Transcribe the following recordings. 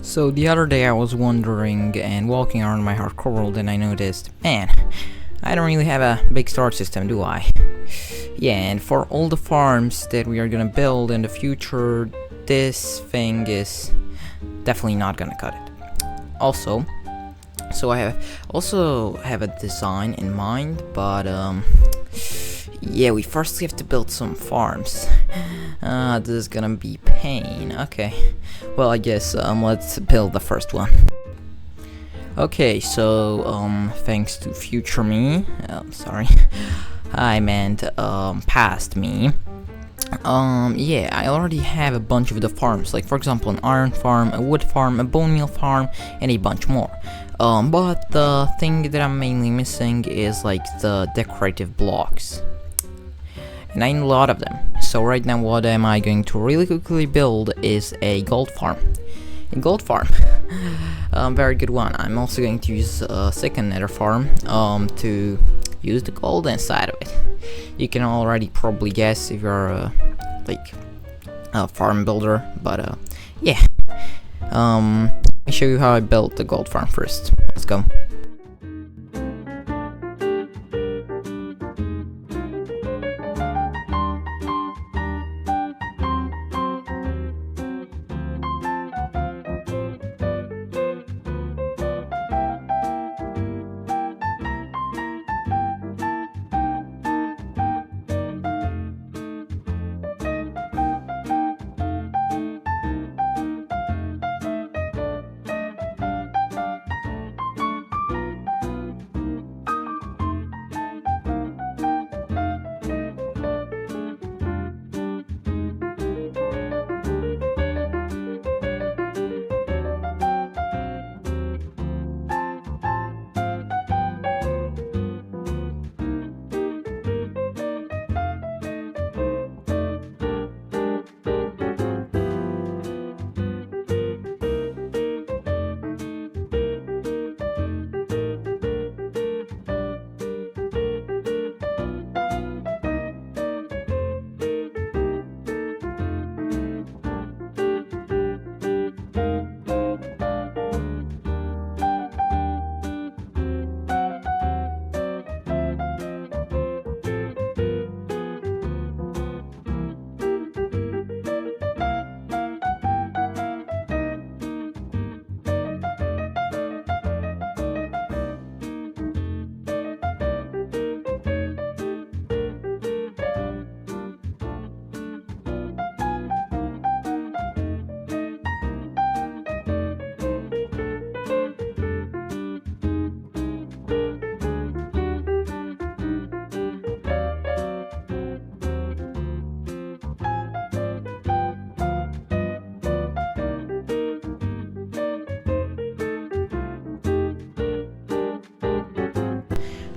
So the other day I was wandering and walking around my hardcore world and I noticed, man, I don't really have a big storage system, do I? Yeah, and for all the farms that we are gonna build in the future, this thing is definitely not gonna cut it. Also, I also have a design in mind, but yeah, we first have to build some farms. This is gonna be pain. Okay, well, I guess let's build the first one. Okay, so thanks to future me, sorry, I meant past me. Yeah, I already have a bunch of the farms, like for example an iron farm, a wood farm, a bone meal farm, and a bunch more. But the thing that I'm mainly missing is like the decorative blocks. And I need a lot of them. So right now what am I going to really quickly build is a gold farm. A gold farm. Very good one. I'm also going to use a second nether farm to use the gold inside of it. You can already probably guess if you're like a farm builder, but yeah. Let me show you how I built the gold farm first. Let's go.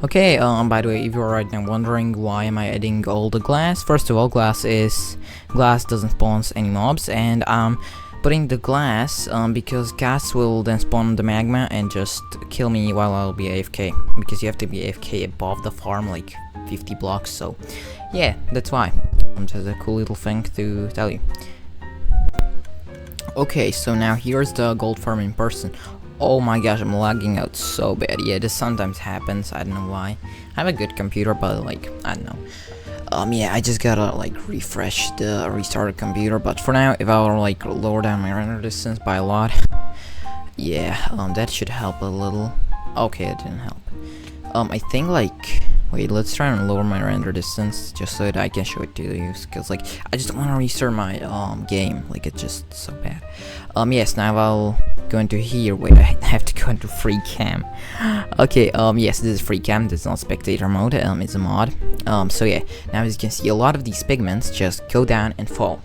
Okay, by the way, if you're right now wondering why am I adding all the glass, first of all, glass doesn't spawn any mobs, and putting the glass because gas will then spawn the magma and just kill me while I'll be AFK, because you have to be AFK above the farm like 50 blocks, so yeah, that's why. Just a cool little thing to tell you. Okay, so now here's the gold farm in person. Oh my gosh, I'm lagging out so bad. Yeah, this sometimes happens, I don't know why. I have a good computer, but like, I don't know. Yeah, I just gotta like refresh the restarted computer, but for now, if I'll like lower down my render distance by a lot, yeah, that should help a little. Okay, it didn't help. I think like, wait, let's try and lower my render distance just so that I can show it to you, because like, I just don't want to restart my game, like it's just so bad. Yes, now I'll go into here. Wait, I have to go into free cam. Okay, yes, this is free cam, this is not spectator mode, it's a mod. So yeah, now as you can see, a lot of these pigments just go down and fall.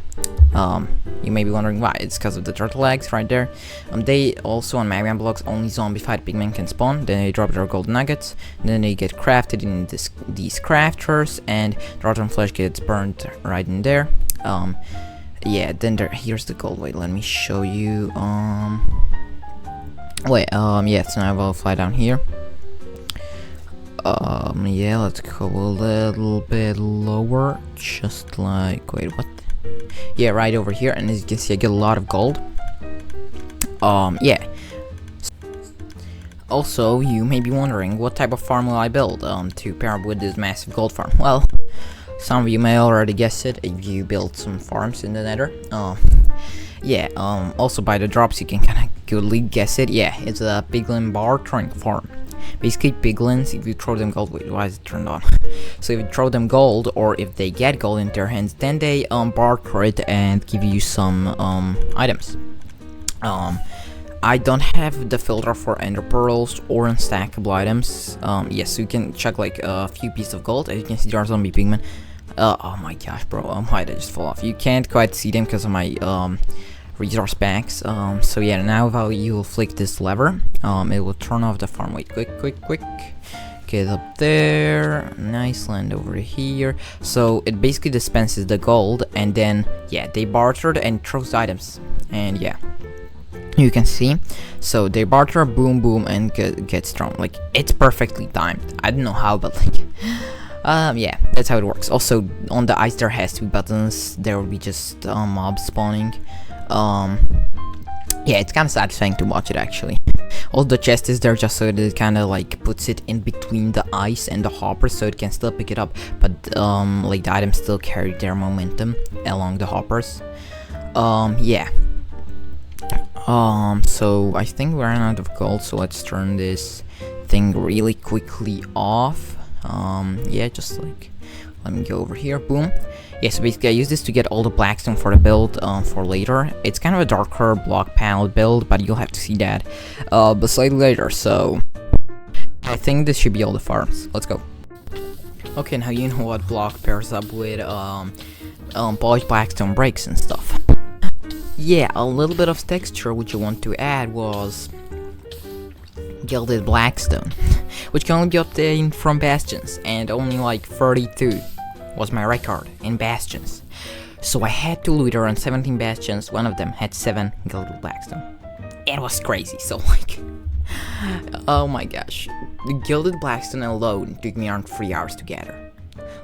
You may be wondering why. It's because of the turtle eggs right there. They also on magma blocks only zombified pigmen can spawn. Then they drop their gold nuggets. Then they get crafted in these crafters, and the rotten flesh gets burned right in there. Yeah. Then here's the gold. Wait, let me show you. Wait. Yeah. So now I will fly down here. Yeah. Let's go a little bit lower. Just like, wait, what? Yeah, right over here, and as you can see, I get a lot of gold. Yeah. Also, you may be wondering, what type of farm will I build to pair up with this massive gold farm? Well, some of you may already guess it if you build some farms in the nether. Yeah, also by the drops you can kind of goodly guess it. Yeah, it's a piglin bartering farm. Basically, piglins, if you throw them gold, wait, why is it turned on? So if you throw them gold, or if they get gold into their hands, then they barter it and give you some items. I don't have the filter for ender pearls or unstackable items. Yes, so you can check like a few pieces of gold. As you can see, there are zombie pigmen. Oh my gosh, bro, why did I just fall off? You can't quite see them because of my resource packs. So yeah, now if you will flick this lever, it will turn off the farm. Wait, quick. Get up there. Nice, land over here. So it basically dispenses the gold, and then yeah, they bartered and throws items. And yeah, you can see, so they barter, boom, and get strong. Like, it's perfectly timed. I don't know how, but like, yeah, that's how it works. Also, on the ice there has to be buttons. There will be just mobs spawning. Yeah, it's kind of satisfying to watch it actually. Also, the chest is there just so that it kind of like puts it in between the ice and the hopper, so it can still pick it up, but like the items still carry their momentum along the hoppers. Yeah. So I think we're out of gold, so let's turn this thing really quickly off. Yeah, just like, let me go over here, boom. Yeah, so basically I use this to get all the blackstone for the build, for later. It's kind of a darker block palette build, but you'll have to see that, beside later, so I think this should be all the farms. Let's go. Okay, now you know what block pairs up with, polished blackstone breaks and stuff. Yeah, a little bit of texture which I want to add was gilded blackstone, which can only be obtained from bastions, and only like 32 was my record in bastions. So I had to loot around 17 bastions. One of them had 7 gilded blackstone. It was crazy. So like, oh my gosh, the gilded blackstone alone took me around 3 hours to gather.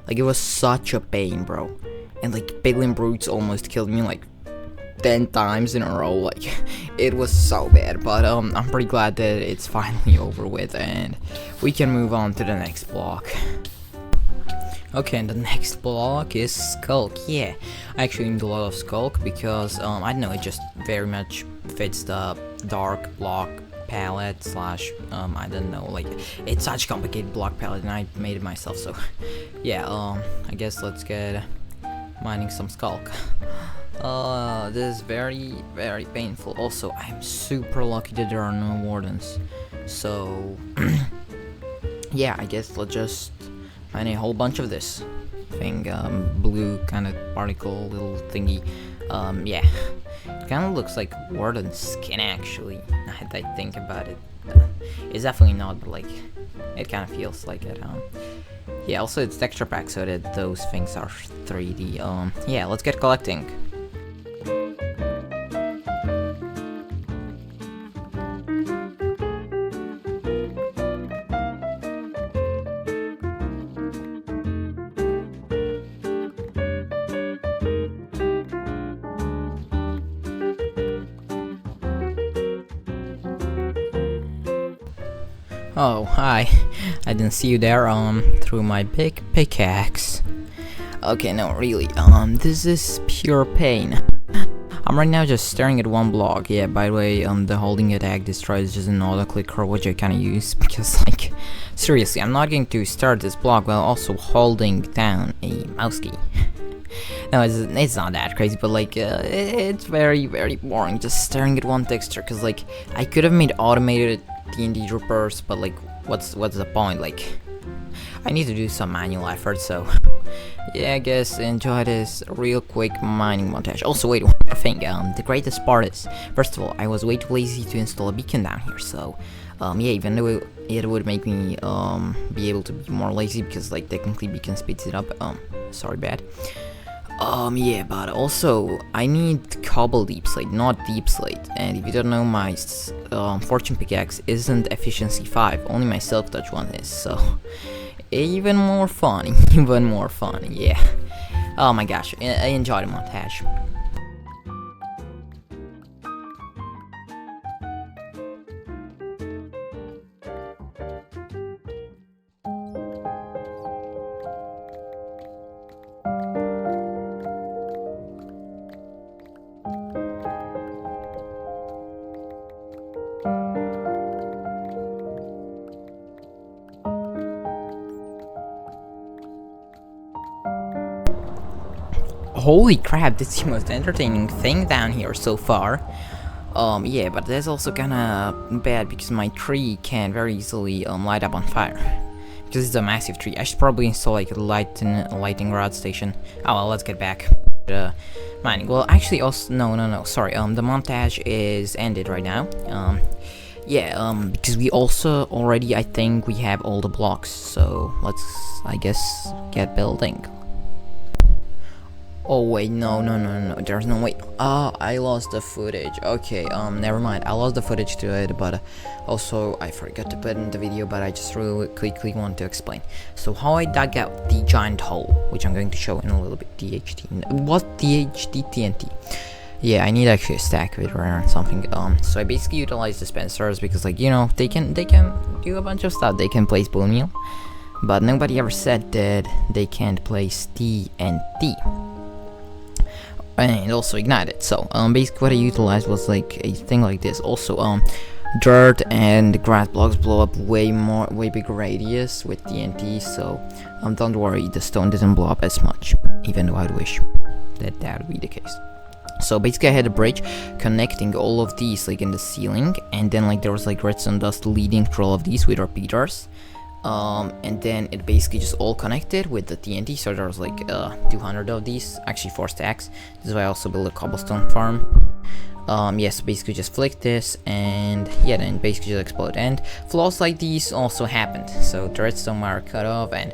Like, it was such a pain, bro. And like, piglin brutes almost killed me like 10 times in a row. Like, it was so bad, but I'm pretty glad that it's finally over with and we can move on to the next block. Okay, and the next block is Skulk. Yeah, I actually need a lot of Skulk because I don't know, it just very much fits the dark block palette slash I don't know, like, it's such a complicated block palette and I made it myself, so yeah, I guess let's get mining some Skulk. This is very painful. Also, I'm super lucky that there are no wardens, so yeah, I guess let's just mine a whole bunch of this thing, blue kind of particle little thingy. Yeah, it kind of looks like warden skin actually, now that I think about it. It's definitely not, but like, it kind of feels like it. Yeah, also it's texture pack so that those things are 3D. Yeah, let's get collecting. Oh, hi. I didn't see you there, through my big pickaxe. Okay, no, really, this is pure pain. I'm right now just staring at one block. Yeah, by the way, the holding attack destroys just an auto clicker, which I kinda use, because, like, seriously, I'm not going to start this block while also holding down a mouse key. No, it's not that crazy, but like, it's very boring just staring at one texture, because, like, I could have made automated TNT repairs, but like, what's the point? Like, I need to do some manual effort, so yeah, I guess enjoy this real quick mining montage. Also, wait, one more thing, the greatest part is, first of all, I was way too lazy to install a beacon down here, so yeah, even though it would make me be able to be more lazy, because like technically beacon speeds it up, sorry, bad. Yeah, but also, I need cobble deep slate, not deep slate, and if you don't know, my fortune pickaxe isn't efficiency 5, only my silk touch one is, so even more fun, yeah. Oh my gosh, I enjoyed the montage. Holy crap, this is the most entertaining thing down here so far. Yeah, but that's also kinda bad because my tree can very easily light up on fire. Because it's a massive tree. I should probably install like a lighting rod station. Oh well, let's get back. Mining. Well, actually, also no. Sorry. The montage is ended right now. Yeah. Because we also already, I think, we have all the blocks. So let's, I guess, get building. Oh wait, no, there's no way. I lost the footage. Okay, never mind. I lost the footage to it, but also I forgot to put in the video, but I just really quickly want to explain. So how I dug out the giant hole, which I'm going to show in a little bit. What DHT TNT? Yeah, I need actually a stack of it or something. So I basically utilize dispensers because, like, you know, they can do a bunch of stuff. They can place bone meal, but nobody ever said that they can't place TNT. And also ignite it. So basically what I utilized was like a thing like this. Also dirt and grass blocks blow up way bigger radius with TNT, so don't worry, the stone didn't blow up as much, even though I'd wish that would be the case. So basically I had a bridge connecting all of these like in the ceiling, and then like there was like redstone dust leading through all of these with repeaters. And then it basically just all connected with the TNT, so there was like 200 of these, actually 4 stacks. This is why I also built a cobblestone farm. Yes, basically just flick this, and yeah, then basically just explode. And flaws like these also happened, so the redstone wire cut off, and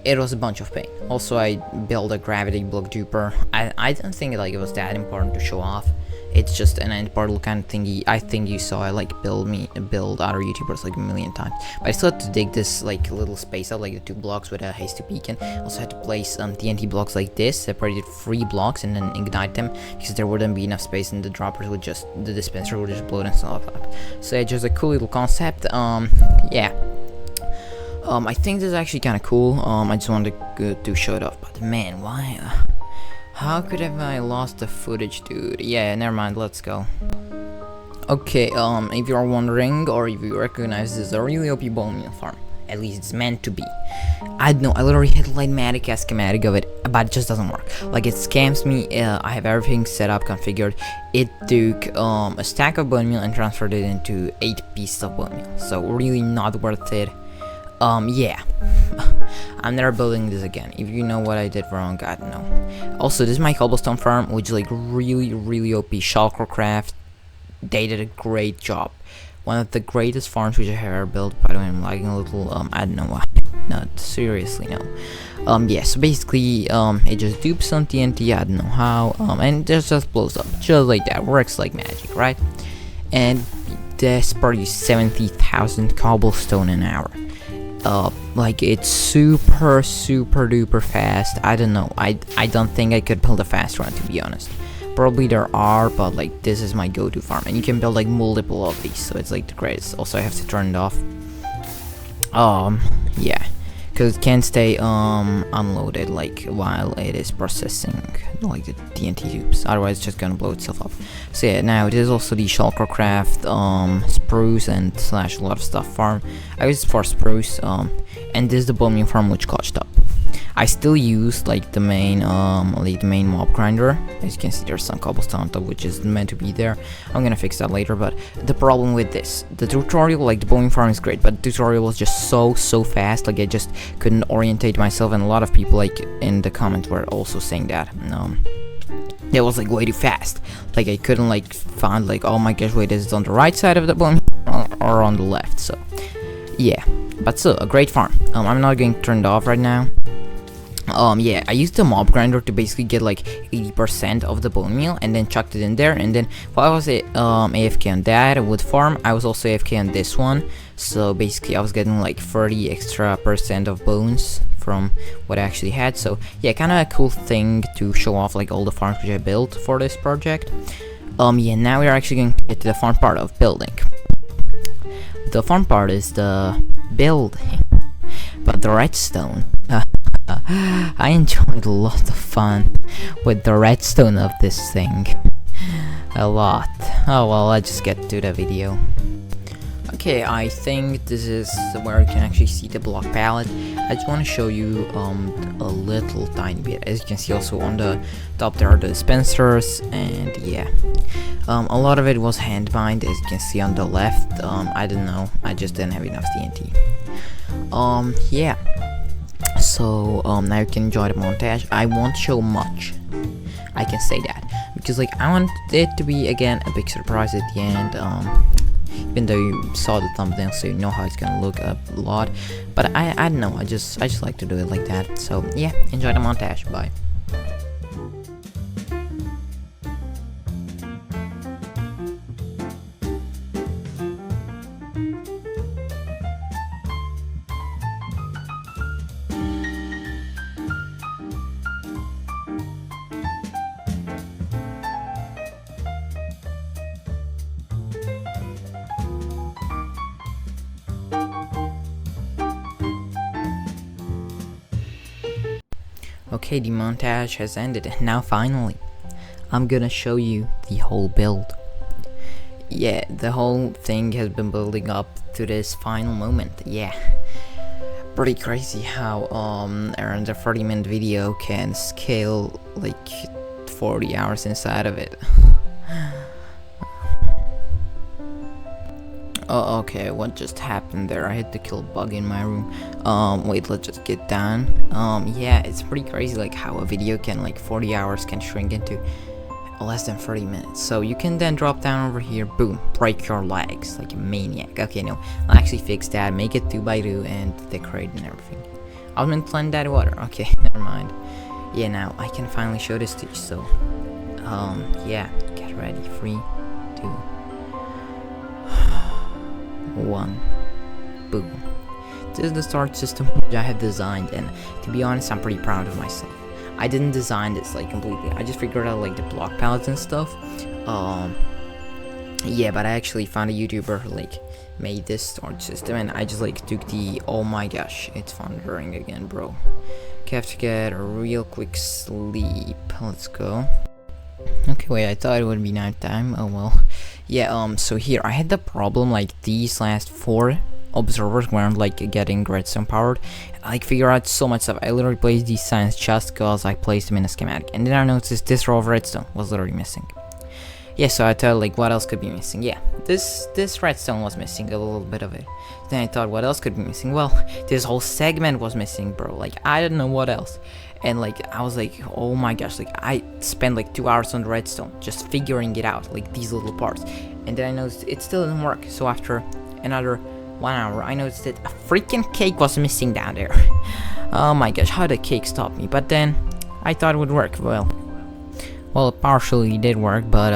it was a bunch of pain. Also, I built a gravity block duper. I don't think like it was that important to show off. It's just an end portal kind of thingy. I think you saw I like build other YouTubers like a million times. But I still had to dig this like little space out, like the 2 blocks with a hasty beacon. Also had to place TNT blocks like this, separated 3 blocks, and then ignite them because there wouldn't be enough space, and the droppers would just, the dispenser would just blow themselves up. So it's just a cool little concept. Yeah. I think this is actually kind of cool. I just wanted to show it off. But man, why? How could have I lost the footage, dude? Yeah, never mind, let's go. Okay, if you are wondering, or if you recognize, this is a really OP bone meal farm. At least it's meant to be. I don't know, I literally had Lightmatic as schematic of it, but it just doesn't work. Like, it scams me. I have everything set up, configured. It took a stack of bone meal and transferred it into 8 pieces of bone meal. So really not worth it. Yeah. I'm never building this again. If you know what I did wrong, I don't know. Also, this is my cobblestone farm, which is like really OP. Shulkercraft, they did a great job. One of the greatest farms which I have ever built. By the way, I'm lagging a little. I don't know why. No, seriously, no. Yeah, so basically, it just dupes on TNT, I don't know how, and it just blows up. Just like that. Works like magic, right? And this produced 70,000 cobblestone an hour. Like, it's super duper fast. I don't know, I don't think I could build a fast one, to be honest. Probably there are, but like, this is my go-to farm, and you can build like multiple of these, so it's like the greatest. Also, I have to turn it off. Yeah, because it can't stay unloaded like while it is processing like the TNT tubes, otherwise it's just gonna blow itself up. So yeah, now it is also the Shulkercraft spruce and slash a lot of stuff farm. I use it for spruce, and this is the bone meal farm which clutched up. I still use like the main mob grinder. As you can see, there's some cobblestone on top, which is meant to be there. I'm gonna fix that later. But the problem with this, the tutorial, like the bone farm is great, but the tutorial was just so fast. Like, I just couldn't orientate myself, and a lot of people like in the comments were also saying that it was like way too fast. Like, I couldn't like find like, oh my gosh, wait, is it on the right side of the bone or on the left? So yeah, but still a great farm. I'm not going to turn it off right now. Yeah, I used the mob grinder to basically get like 80% of the bone meal, and then chucked it in there. And then while I was AFK on that wood farm, I was also AFK on this one. So basically I was getting like 30% extra of bones from what I actually had. So yeah, kind of a cool thing to show off like all the farms which I built for this project. Yeah, now we are actually going to get to the fun part of building. The fun part is the building, but the redstone. I enjoyed a lot of fun with the redstone of this thing. A lot. Oh well, let's just get to the video. Okay, I think this is where you can actually see the block palette. I just want to show you a little tiny bit. As you can see also on the top there are the dispensers, and yeah, a lot of it was hand mined, as you can see on the left. I don't know, I just didn't have enough TNT. Yeah, so now you can enjoy the montage. I won't show much, I can say that, because like I want it to be again a big surprise at the end. Even though you saw the thumbnail, so you know how it's gonna look a lot, but I don't know, I just like to do it like that. So yeah, enjoy the montage. Bye. Okay, the montage has ended, and now finally I'm gonna show you the whole build. Yeah, the whole thing has been building up to this final moment. Yeah, pretty crazy how around a 30-minute video can scale like 40 hours inside of it. Oh, okay, what just happened there? I had to kill a bug in my room. Wait, let's just get down. Yeah, it's pretty crazy like how a video can, like 40 hours can shrink into less than 30 minutes. So you can then drop down over here, boom, break your legs like a maniac. Okay, no, I'll actually fix that, make it 2x2 and decorate and everything. I was meant to land that water. Okay, never mind. Yeah, now I can finally show this to you. So, yeah, get ready. 3, 2, 1, boom. This is the start system which I have designed, and to be honest, I'm pretty proud of myself. I didn't design this like completely, I just figured out like the block palettes and stuff. Yeah, but I actually found a YouTuber who like made this start system, and I just like took the, oh my gosh, it's thundering again, bro. Have to get a real quick sleep. Let's go. Okay, wait, I thought it would be night time. Oh well. Yeah, so here I had the problem like these last 4 observers weren't like getting redstone powered. I like figure out so much stuff. I literally placed these signs just cause I placed them in a schematic, and then I noticed this row of redstone was literally missing. Yeah, so I thought like what else could be missing? Yeah, this redstone was missing, a little bit of it. Then I thought what else could be missing? Well, this whole segment was missing, bro. Like I don't know what else. And like I was like, oh my gosh, like I spent like 2 hours on the redstone just figuring it out, like these little parts. And then I noticed it still didn't work. So after another 1 hour, I noticed that a freaking cake was missing down there. Oh my gosh, how did the cake stop me? But then I thought it would work. Well, it partially did work, but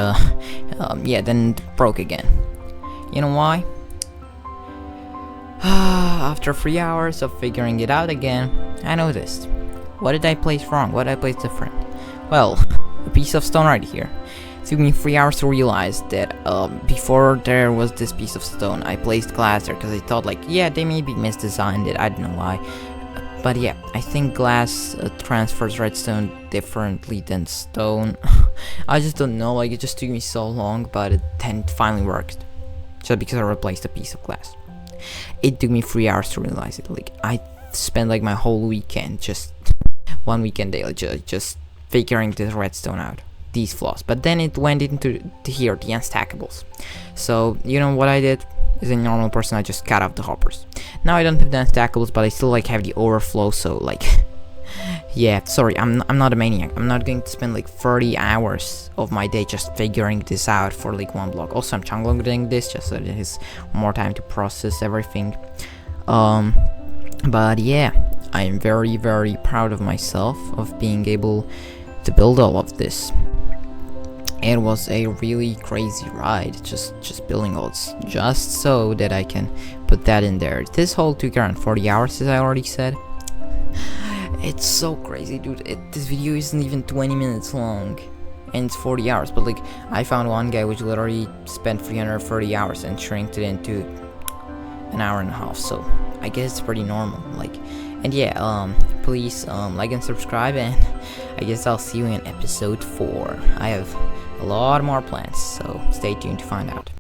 yeah, then it broke again. You know why? After 3 hours of figuring it out again, I noticed. What did I place wrong? What did I place different? Well, a piece of stone right here. It took me 3 hours to realize that before there was this piece of stone, I placed glass there because I thought like, yeah, they maybe misdesigned it, I don't know why. But yeah, I think glass transfers redstone differently than stone. I just don't know, like it just took me so long, but it then finally worked. Just because I replaced a piece of glass. It took me 3 hours to realize it. Like I spent like my whole weekend, just one weekend day, just figuring this redstone out, these flaws. But then it went into here, the unstackables. So you know what I did? As a normal person, I just cut off the hoppers. Now I don't have the unstackables, but I still like have the overflow. So like, yeah, sorry, I'm not a maniac. I'm not going to spend like 30 hours of my day just figuring this out for like 1 block. Also, I'm chunk loading this just so that it has more time to process everything. But yeah, I am very, very proud of myself of being able to build all of this. It was a really crazy ride, just building all this, just so that I can put that in there. This whole took around 40 hours, as I already said. It's so crazy, dude. This video isn't even 20 minutes long, and it's 40 hours. But like, I found one guy which literally spent 330 hours and shrinked it into an hour and a half. So I guess it's pretty normal. Like, and yeah, please like and subscribe, and I guess I'll see you in episode 4. I have a lot more plans, so stay tuned to find out.